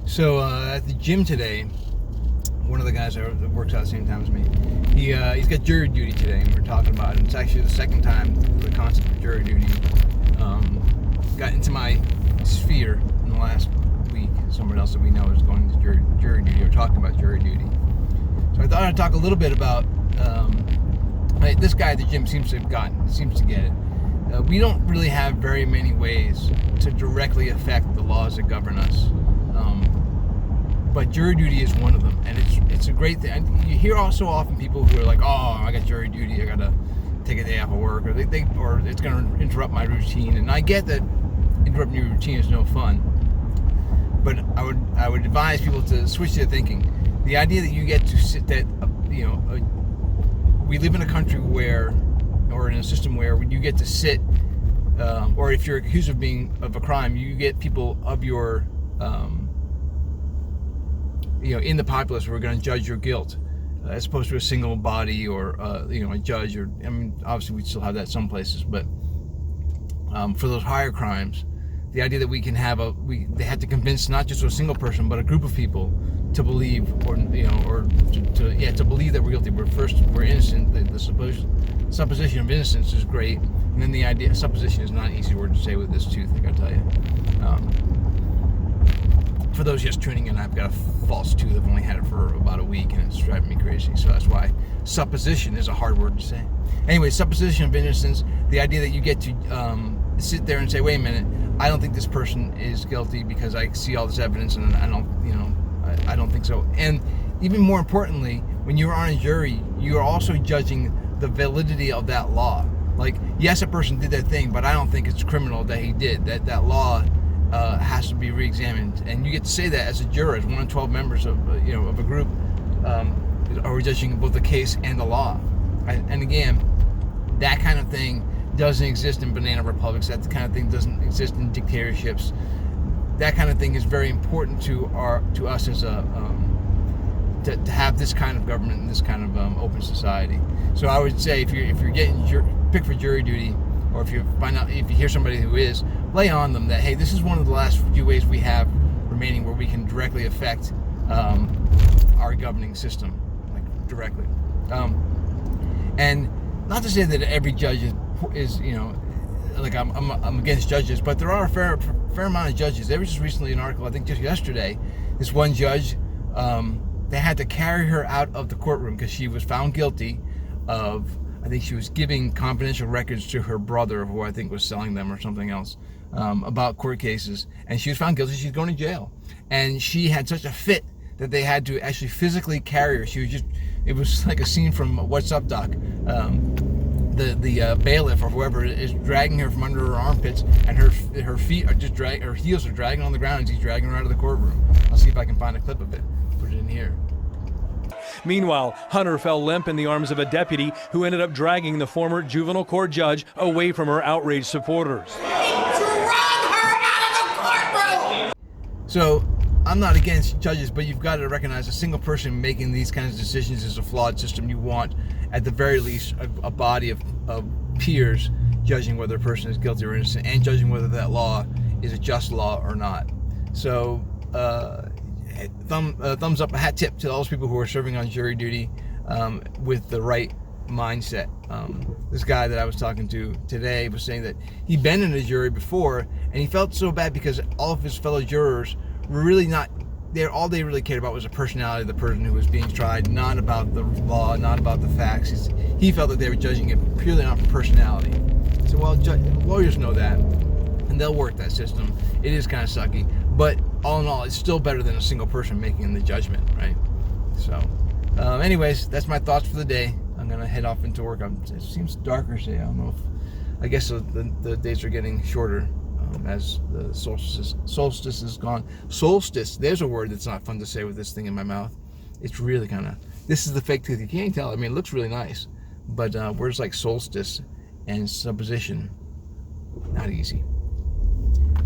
So at the gym today, one of the guys that works out at the same time as me, he's got jury duty today, and we're talking about it. It's actually the second time the concept of jury duty got into my sphere in the last week. Someone else that we know is going to jury duty or talking about jury duty. So I thought I'd talk a little bit about this guy at the gym seems to get it. We don't really have very many ways to directly affect the laws that govern us. But jury duty is one of them, and it's a great thing. And you hear also often people who are like, "Oh, I got jury duty. I gotta take a day off of work, or or it's gonna interrupt my routine." And I get that interrupting your routine is no fun, but I would advise people to switch their thinking. The idea that you get to sit we live in a country or in a system where you get to sit, or if you're accused of a crime, you get people of your in the populace who are going to judge your guilt, as opposed to a single body or a judge. Or obviously we still have that some places, but for those higher crimes, the idea that we can have they have to convince not just a single person but a group of people to believe, to believe that we're guilty. We're innocent. The supposition of innocence is great, and then the idea supposition is not an easy word to say with this tooth, I gotta tell you. For those just tuning in, I've got a false tooth. I've only had it for about a week, and it's driving me crazy. So that's why supposition is a hard word to say. Anyway, supposition of innocence, the idea that you get to sit there and say, wait a minute, I don't think this person is guilty because I see all this evidence, and I don't think so. And even more importantly, when you're on a jury, you are also judging the validity of that law. Like, yes, a person did that thing, but I don't think it's criminal that he did. That law has to be re-examined, and you get to say that as a juror, as one of 12 members of a group, are judging both the case and the law. And again, that kind of thing doesn't exist in banana republics. That kind of thing doesn't exist in dictatorships. That kind of thing is very important to us as to have this kind of government and this kind of open society. So I would say if you're getting picked for jury duty, or if you hear somebody who is, lay on them that, hey, this is one of the last few ways we have remaining where we can directly affect our governing system, like directly. And not to say that every judge is like I'm against judges, but there are a fair amount of judges. There was just recently an article, I think just yesterday, this one judge, they had to carry her out of the courtroom because she was found guilty of, I think she was giving confidential records to her brother, who I think was selling them or something else, about court cases, and she was found guilty. She's going to jail, and she had such a fit that they had to actually physically carry her. It was like a scene from What's Up, Doc. The bailiff or whoever is dragging her from under her armpits, and her feet are just her heels are dragging on the ground as he's dragging her out of the courtroom. I'll see if I can find a clip of it. Put it in here. Meanwhile, Hunter fell limp in the arms of a deputy who ended up dragging the former juvenile court judge away from her outraged supporters. So, I'm not against judges, but you've got to recognize a single person making these kinds of decisions is a flawed system. You want, at the very least, a body of peers judging whether a person is guilty or innocent, and judging whether that law is a just law or not. So, thumbs up, a hat tip to all those people who are serving on jury duty with the right mindset. This guy that I was talking to today was saying that he'd been in a jury before, and he felt so bad because all of his fellow jurors were really not there. All they really cared about was the personality of the person who was being tried, not about the law, not about the facts. He felt that they were judging it purely on personality. So, well, lawyers know that, and they'll work that system. It is kind of sucky, but all in all, it's still better than a single person making the judgment, right? So, anyways, that's my thoughts for the day. I'm gonna head off into work. It seems darker today. I don't know I guess the days are getting shorter as the solstice is gone. Solstice, there's a word that's not fun to say with this thing in my mouth. It's really kind of, this is the fake tooth. You can't tell. I mean, it looks really nice, but words like solstice and supposition, not easy.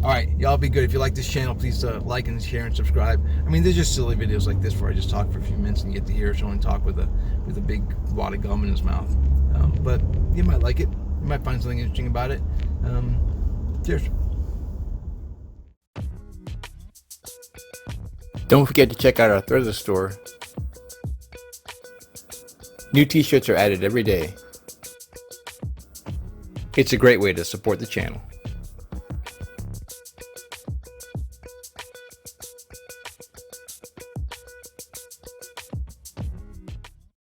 All right, y'all be good. If you like this channel, please like and share and subscribe. I mean, there's just silly videos like this where I just talk for a few minutes and you get to hear someone talk with a big wad of gum in his mouth. But you might like it. You might find something interesting about it. Cheers. Don't forget to check out our Threadless store. New t-shirts are added every day. It's a great way to support the channel.